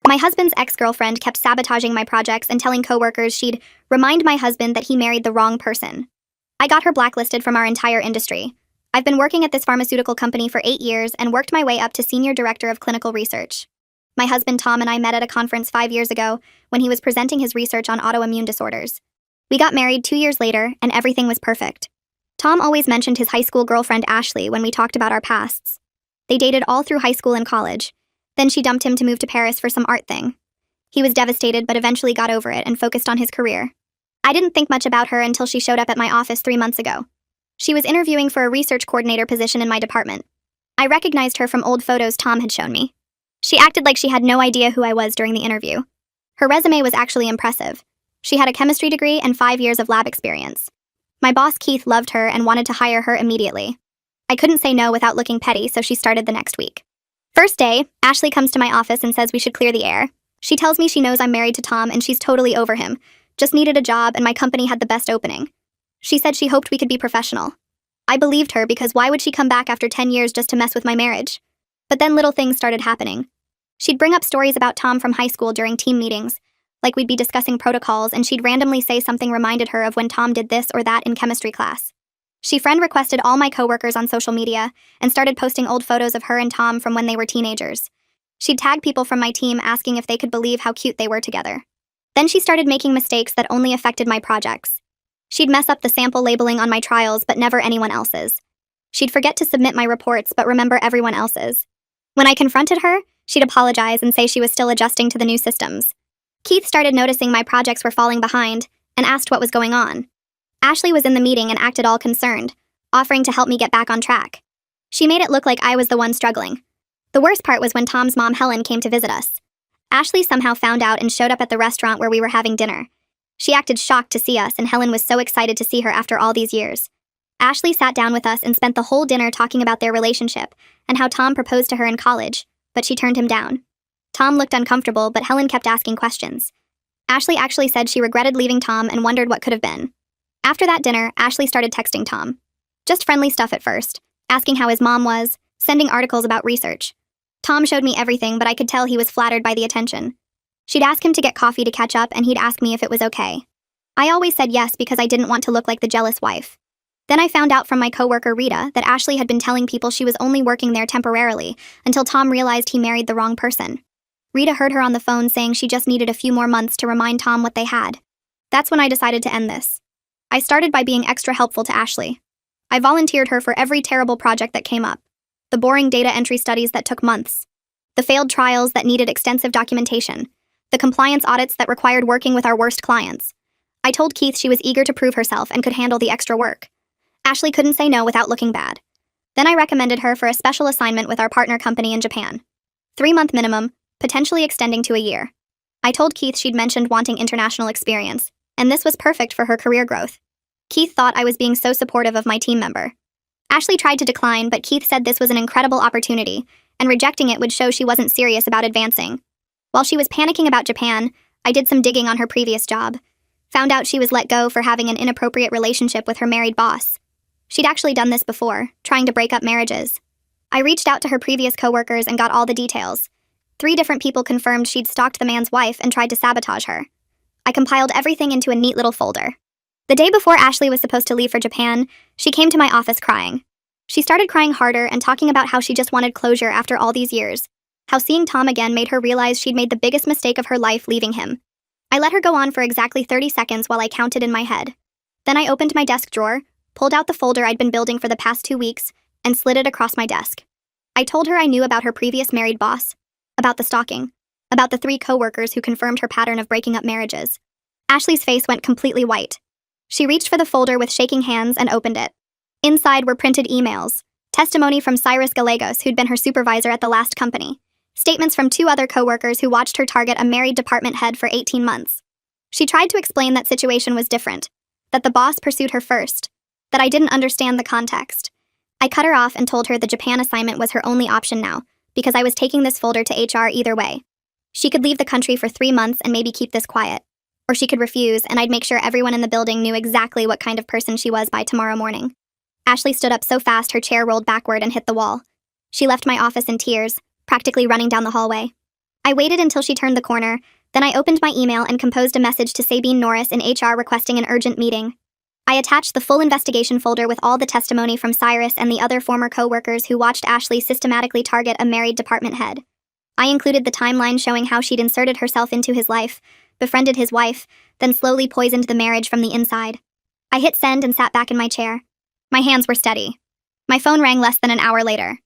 My husband's ex-girlfriend kept sabotaging my projects and telling coworkers she'd remind my husband that he married the wrong person. I got her blacklisted from our entire industry. I've been working at this pharmaceutical company for 8 years and worked my way up to senior director of clinical research. My husband Tom and I met at a conference 5 years ago when he was presenting his research on autoimmune disorders. We got married 2 years later, and everything was perfect. Tom always mentioned his high school girlfriend Ashley when we talked about our pasts. They dated all through high school and college. Then she dumped him to move to Paris for some art thing. He was devastated but eventually got over it and focused on his career. I didn't think much about her until she showed up at my office 3 months ago. She was interviewing for a research coordinator position in my department. I recognized her from old photos Tom had shown me. She acted like she had no idea who I was during the interview. Her resume was actually impressive. She had a chemistry degree and 5 years of lab experience. My boss Keith loved her and wanted to hire her immediately. I couldn't say no without looking petty, so she started the next week. First day, Ashley comes to my office and says we should clear the air. She tells me she knows I'm married to Tom and she's totally over him, just needed a job and my company had the best opening. She said she hoped we could be professional. I believed her because why would she come back after 10 years just to mess with my marriage? But then little things started happening. She'd bring up stories about Tom from high school during team meetings, like we'd be discussing protocols and she'd randomly say something reminded her of when Tom did this or that in chemistry class. She friend requested all my coworkers on social media and started posting old photos of her and Tom from when they were teenagers. She'd tag people from my team asking if they could believe how cute they were together. Then she started making mistakes that only affected my projects. She'd mess up the sample labeling on my trials but never anyone else's. She'd forget to submit my reports but remember everyone else's. When I confronted her, she'd apologize and say she was still adjusting to the new systems. Keith started noticing my projects were falling behind and asked what was going on. Ashley was in the meeting and acted all concerned, offering to help me get back on track. She made it look like I was the one struggling. The worst part was when Tom's mom Helen came to visit us. Ashley somehow found out and showed up at the restaurant where we were having dinner. She acted shocked to see us and Helen was so excited to see her after all these years. Ashley sat down with us and spent the whole dinner talking about their relationship and how Tom proposed to her in college, but she turned him down. Tom looked uncomfortable, but Helen kept asking questions. Ashley actually said she regretted leaving Tom and wondered what could have been. After that dinner, Ashley started texting Tom. Just friendly stuff at first, asking how his mom was, sending articles about research. Tom showed me everything, but I could tell he was flattered by the attention. She'd ask him to get coffee to catch up, and he'd ask me if it was okay. I always said yes because I didn't want to look like the jealous wife. Then I found out from my coworker Rita that Ashley had been telling people she was only working there temporarily until Tom realized he married the wrong person. Rita heard her on the phone saying she just needed a few more months to remind Tom what they had. That's when I decided to end this. I started by being extra helpful to Ashley. I volunteered her for every terrible project that came up. The boring data entry studies that took months. The failed trials that needed extensive documentation. The compliance audits that required working with our worst clients. I told Keith she was eager to prove herself and could handle the extra work. Ashley couldn't say no without looking bad. Then I recommended her for a special assignment with our partner company in Japan. 3-month minimum, potentially extending to a year. I told Keith she'd mentioned wanting international experience, and this was perfect for her career growth. Keith thought I was being so supportive of my team member. Ashley tried to decline, but Keith said this was an incredible opportunity, and rejecting it would show she wasn't serious about advancing. While she was panicking about Japan, I did some digging on her previous job. Found out she was let go for having an inappropriate relationship with her married boss. She'd actually done this before, trying to break up marriages. I reached out to her previous coworkers and got all the details. 3 different people confirmed she'd stalked the man's wife and tried to sabotage her. I compiled everything into a neat little folder. The day before Ashley was supposed to leave for Japan, she came to my office crying. She started crying harder and talking about how she just wanted closure after all these years, how seeing Tom again made her realize she'd made the biggest mistake of her life leaving him. I let her go on for exactly 30 seconds while I counted in my head. Then I opened my desk drawer, pulled out the folder I'd been building for the past 2 weeks, and slid it across my desk. I told her I knew about her previous married boss, about the stalking, about the 3 coworkers who confirmed her pattern of breaking up marriages. Ashley's face went completely white. She reached for the folder with shaking hands and opened it. Inside were printed emails, testimony from Cyrus Gallegos, who'd been her supervisor at the last company, statements from 2 other coworkers who watched her target a married department head for 18 months. She tried to explain that situation was different, that the boss pursued her first, that I didn't understand the context. I cut her off and told her the Japan assignment was her only option now, because I was taking this folder to HR either way. She could leave the country for 3 months and maybe keep this quiet. Or she could refuse, and I'd make sure everyone in the building knew exactly what kind of person she was by tomorrow morning. Ashley stood up so fast her chair rolled backward and hit the wall. She left my office in tears, practically running down the hallway. I waited until she turned the corner, then I opened my email and composed a message to Sabine Norris in HR requesting an urgent meeting. I attached the full investigation folder with all the testimony from Cyrus and the other former co-workers who watched Ashley systematically target a married department head. I included the timeline showing how she'd inserted herself into his life, befriended his wife, then slowly poisoned the marriage from the inside. I hit send and sat back in my chair. My hands were steady. My phone rang less than an hour later.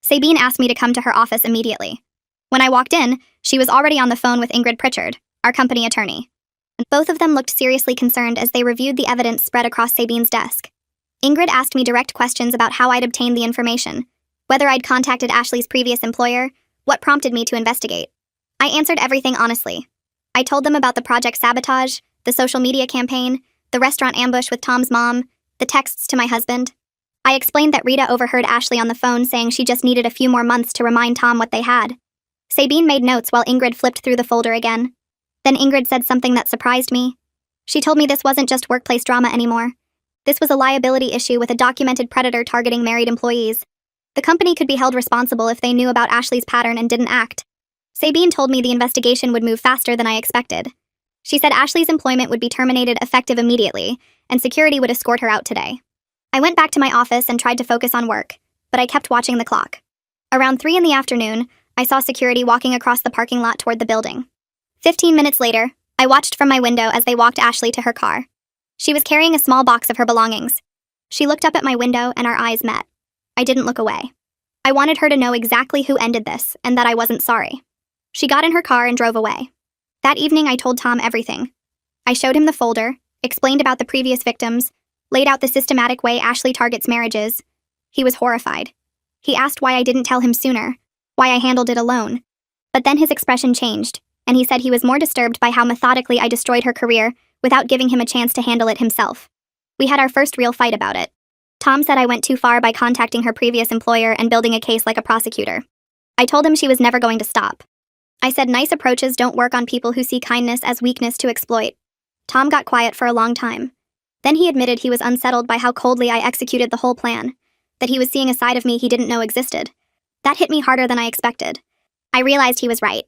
Sabine asked me to come to her office immediately. When I walked in, she was already on the phone with Ingrid Pritchard, our company attorney. Both of them looked seriously concerned as they reviewed the evidence spread across Sabine's desk. Ingrid asked me direct questions about how I'd obtained the information, whether I'd contacted Ashley's previous employer, what prompted me to investigate. I answered everything honestly. I told them about the Project Sabotage, the social media campaign, the restaurant ambush with Tom's mom, the texts to my husband. I explained that Rita overheard Ashley on the phone saying she just needed a few more months to remind Tom what they had. Sabine made notes while Ingrid flipped through the folder again. Then Ingrid said something that surprised me. She told me this wasn't just workplace drama anymore. This was a liability issue with a documented predator targeting married employees. The company could be held responsible if they knew about Ashley's pattern and didn't act. Sabine told me the investigation would move faster than I expected. She said Ashley's employment would be terminated effective immediately, and security would escort her out today. I went back to my office and tried to focus on work, but I kept watching the clock. Around 3 in the afternoon, I saw security walking across the parking lot toward the building. 15 minutes later, I watched from my window as they walked Ashley to her car. She was carrying a small box of her belongings. She looked up at my window and our eyes met. I didn't look away. I wanted her to know exactly who ended this and that I wasn't sorry. She got in her car and drove away. That evening, I told Tom everything. I showed him the folder, explained about the previous victims, laid out the systematic way Ashley targets marriages. He was horrified. He asked why I didn't tell him sooner, why I handled it alone. But then his expression changed, and he said he was more disturbed by how methodically I destroyed her career without giving him a chance to handle it himself. We had our first real fight about it. Tom said I went too far by contacting her previous employer and building a case like a prosecutor. I told him she was never going to stop. I said nice approaches don't work on people who see kindness as weakness to exploit. Tom got quiet for a long time. Then he admitted he was unsettled by how coldly I executed the whole plan, that he was seeing a side of me he didn't know existed. That hit me harder than I expected. I realized he was right.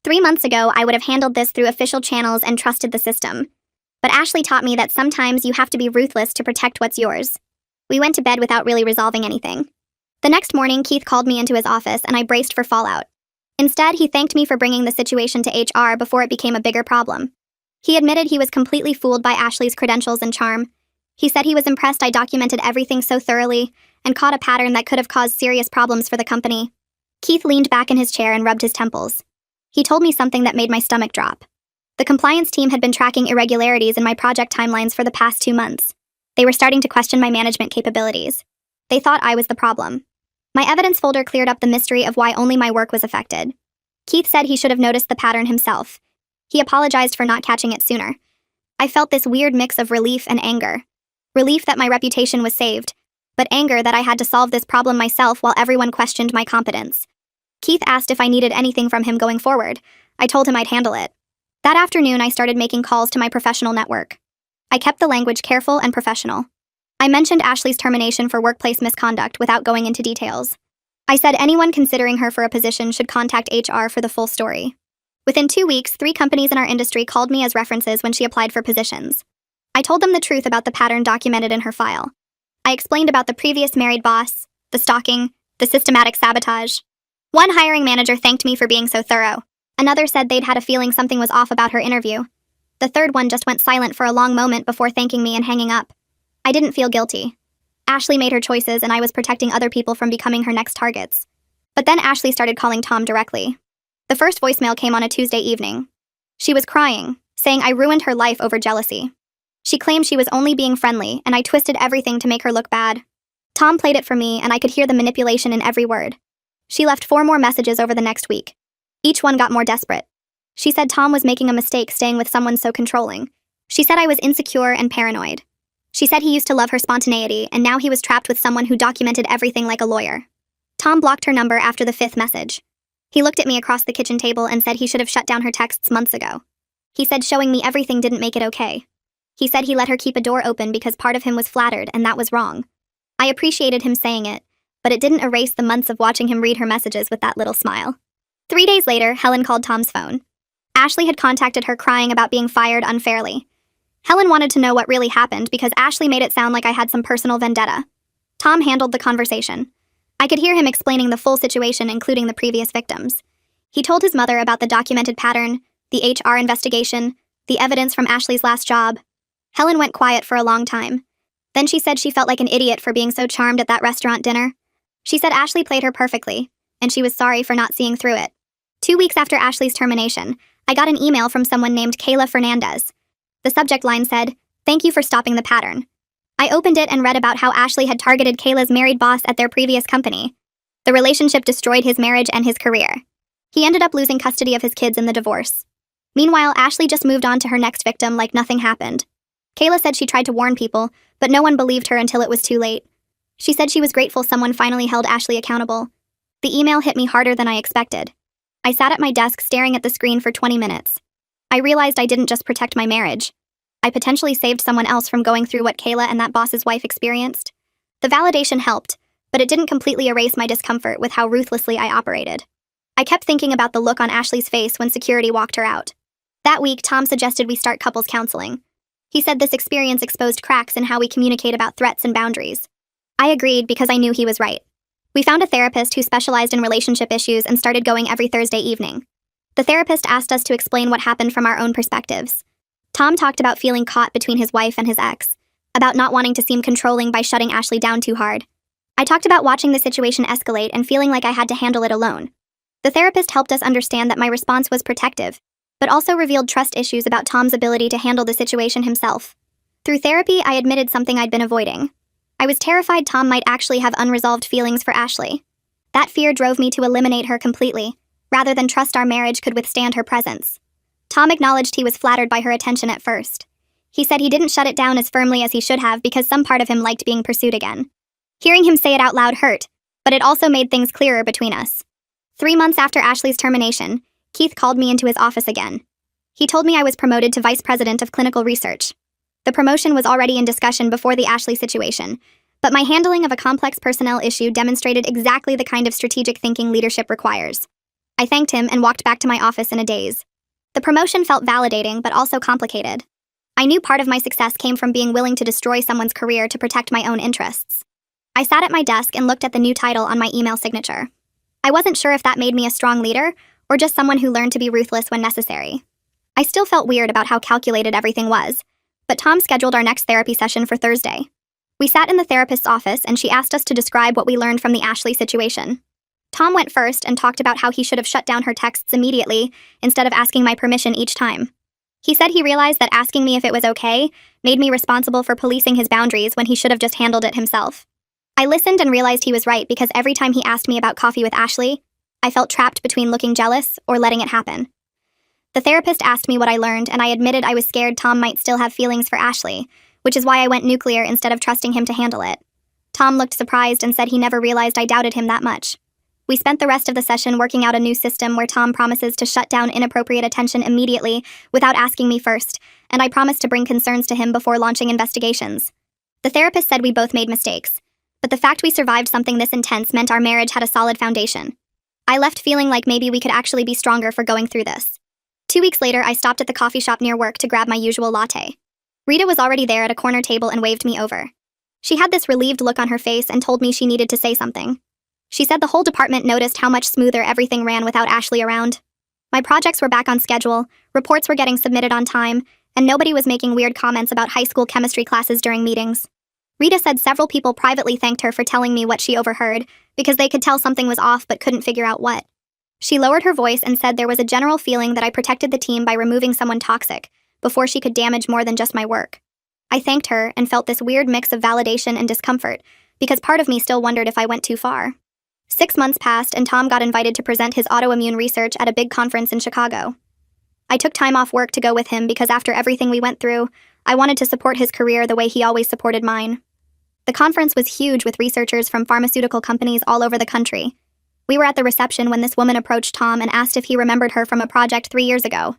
3 months ago, I would have handled this through official channels and trusted the system. But Ashley taught me that sometimes you have to be ruthless to protect what's yours. We went to bed without really resolving anything. The next morning, Keith called me into his office and I braced for fallout. Instead, he thanked me for bringing the situation to HR before it became a bigger problem. He admitted he was completely fooled by Ashley's credentials and charm. He said he was impressed I documented everything so thoroughly and caught a pattern that could have caused serious problems for the company. Keith leaned back in his chair and rubbed his temples. He told me something that made my stomach drop. The compliance team had been tracking irregularities in my project timelines for the past 2 months. They were starting to question my management capabilities. They thought I was the problem. My evidence folder cleared up the mystery of why only my work was affected. Keith said he should have noticed the pattern himself. He apologized for not catching it sooner. I felt this weird mix of relief and anger. Relief that my reputation was saved, but anger that I had to solve this problem myself while everyone questioned my competence. Keith asked if I needed anything from him going forward. I told him I'd handle it. That afternoon, I started making calls to my professional network. I kept the language careful and professional. I mentioned Ashley's termination for workplace misconduct without going into details. I said anyone considering her for a position should contact HR for the full story. Within 2 weeks, 3 companies in our industry called me as references when she applied for positions. I told them the truth about the pattern documented in her file. I explained about the previous married boss, the stalking, the systematic sabotage. One hiring manager thanked me for being so thorough. Another said they'd had a feeling something was off about her interview. The third one just went silent for a long moment before thanking me and hanging up. I didn't feel guilty. Ashley made her choices and I was protecting other people from becoming her next targets. But then Ashley started calling Tom directly. The first voicemail came on a Tuesday evening. She was crying, saying I ruined her life over jealousy. She claimed she was only being friendly and I twisted everything to make her look bad. Tom played it for me and I could hear the manipulation in every word. She left 4 more messages over the next week. Each one got more desperate. She said Tom was making a mistake staying with someone so controlling. She said I was insecure and paranoid. She said he used to love her spontaneity and now he was trapped with someone who documented everything like a lawyer. Tom blocked her number after the 5th message. He looked at me across the kitchen table and said he should have shut down her texts months ago. He said showing me everything didn't make it okay. He said he let her keep a door open because part of him was flattered and that was wrong. I appreciated him saying it, but it didn't erase the months of watching him read her messages with that little smile. 3 days later, Helen called Tom's phone. Ashley had contacted her crying about being fired unfairly. Helen wanted to know what really happened because Ashley made it sound like I had some personal vendetta. Tom handled the conversation. I could hear him explaining the full situation, including the previous victims. He told his mother about the documented pattern, the HR investigation, the evidence from Ashley's last job. Helen went quiet for a long time. Then she said she felt like an idiot for being so charmed at that restaurant dinner. She said Ashley played her perfectly, and she was sorry for not seeing through it. 2 weeks after Ashley's termination, I got an email from someone named Kayla Fernandez. The subject line said, "Thank you for stopping the pattern." I opened it and read about how Ashley had targeted Kayla's married boss at their previous company. The relationship destroyed his marriage and his career. He ended up losing custody of his kids in the divorce. Meanwhile, Ashley just moved on to her next victim like nothing happened. Kayla said she tried to warn people, but no one believed her until it was too late. She said she was grateful someone finally held Ashley accountable. The email hit me harder than I expected. I sat at my desk staring at the screen for 20 minutes. I realized I didn't just protect my marriage. I potentially saved someone else from going through what Kayla and that boss's wife experienced. The validation helped, but it didn't completely erase my discomfort with how ruthlessly I operated. I kept thinking about the look on Ashley's face when security walked her out. That week, Tom suggested we start couples counseling. He said this experience exposed cracks in how we communicate about threats and boundaries. I agreed because I knew he was right. We found a therapist who specialized in relationship issues and started going every Thursday evening. The therapist asked us to explain what happened from our own perspectives. Tom talked about feeling caught between his wife and his ex, about not wanting to seem controlling by shutting Ashley down too hard. I talked about watching the situation escalate and feeling like I had to handle it alone. The therapist helped us understand that my response was protective, but also revealed trust issues about Tom's ability to handle the situation himself. Through therapy, I admitted something I'd been avoiding. I was terrified Tom might actually have unresolved feelings for Ashley. That fear drove me to eliminate her completely, rather than trust our marriage could withstand her presence. Tom acknowledged he was flattered by her attention at first. He said he didn't shut it down as firmly as he should have because some part of him liked being pursued again. Hearing him say it out loud hurt, but it also made things clearer between us. 3 months after Ashley's termination, Keith called me into his office again. He told me I was promoted to Vice President of Clinical Research. The promotion was already in discussion before the Ashley situation, but my handling of a complex personnel issue demonstrated exactly the kind of strategic thinking leadership requires. I thanked him and walked back to my office in a daze. The promotion felt validating but also complicated. I knew part of my success came from being willing to destroy someone's career to protect my own interests. I sat at my desk and looked at the new title on my email signature. I wasn't sure if that made me a strong leader or just someone who learned to be ruthless when necessary. I still felt weird about how calculated everything was, but Tom scheduled our next therapy session for Thursday. We sat in the therapist's office and she asked us to describe what we learned from the Ashley situation. Tom went first and talked about how he should have shut down her texts immediately instead of asking my permission each time. He said he realized that asking me if it was okay made me responsible for policing his boundaries when he should have just handled it himself. I listened and realized he was right because every time he asked me about coffee with Ashley, I felt trapped between looking jealous or letting it happen. The therapist asked me what I learned, and I admitted I was scared Tom might still have feelings for Ashley, which is why I went nuclear instead of trusting him to handle it. Tom looked surprised and said he never realized I doubted him that much. We spent the rest of the session working out a new system where Tom promises to shut down inappropriate attention immediately without asking me first, and I promised to bring concerns to him before launching investigations. The therapist said we both made mistakes, but the fact we survived something this intense meant our marriage had a solid foundation. I left feeling like maybe we could actually be stronger for going through this. 2 weeks later, I stopped at the coffee shop near work to grab my usual latte. Rita was already there at a corner table and waved me over. She had this relieved look on her face and told me she needed to say something. She said the whole department noticed how much smoother everything ran without Ashley around. My projects were back on schedule, reports were getting submitted on time, and nobody was making weird comments about high school chemistry classes during meetings. Rita said several people privately thanked her for telling me what she overheard because they could tell something was off but couldn't figure out what. She lowered her voice and said there was a general feeling that I protected the team by removing someone toxic before she could damage more than just my work. I thanked her and felt this weird mix of validation and discomfort because part of me still wondered if I went too far. 6 months passed and Tom got invited to present his autoimmune research at a big conference in Chicago. I took time off work to go with him because after everything we went through, I wanted to support his career the way he always supported mine. The conference was huge with researchers from pharmaceutical companies all over the country. We were at the reception when this woman approached Tom and asked if he remembered her from a project 3 years ago.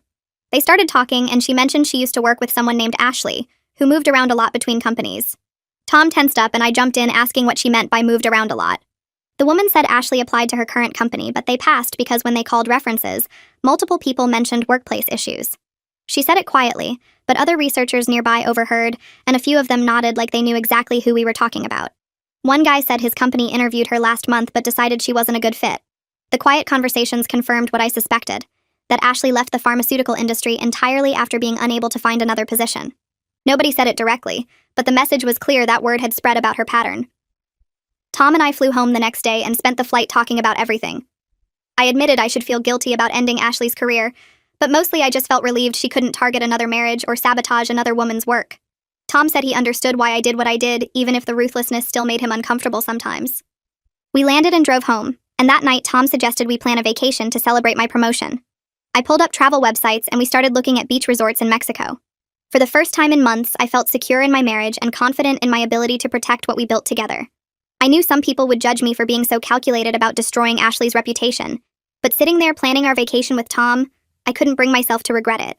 They started talking and she mentioned she used to work with someone named Ashley, who moved around a lot between companies. Tom tensed up and I jumped in asking what she meant by moved around a lot. The woman said Ashley applied to her current company, but they passed because when they called references, multiple people mentioned workplace issues. She said it quietly, but other researchers nearby overheard, and a few of them nodded like they knew exactly who we were talking about. One guy said his company interviewed her last month but decided she wasn't a good fit. The quiet conversations confirmed what I suspected, that Ashley left the pharmaceutical industry entirely after being unable to find another position. Nobody said it directly, but the message was clear that word had spread about her pattern. Tom and I flew home the next day and spent the flight talking about everything. I admitted I should feel guilty about ending Ashley's career, but mostly I just felt relieved she couldn't target another marriage or sabotage another woman's work. Tom said he understood why I did what I did, even if the ruthlessness still made him uncomfortable sometimes. We landed and drove home, and that night Tom suggested we plan a vacation to celebrate my promotion. I pulled up travel websites and we started looking at beach resorts in Mexico. For the first time in months, I felt secure in my marriage and confident in my ability to protect what we built together. I knew some people would judge me for being so calculated about destroying Ashley's reputation, but sitting there planning our vacation with Tom, I couldn't bring myself to regret it.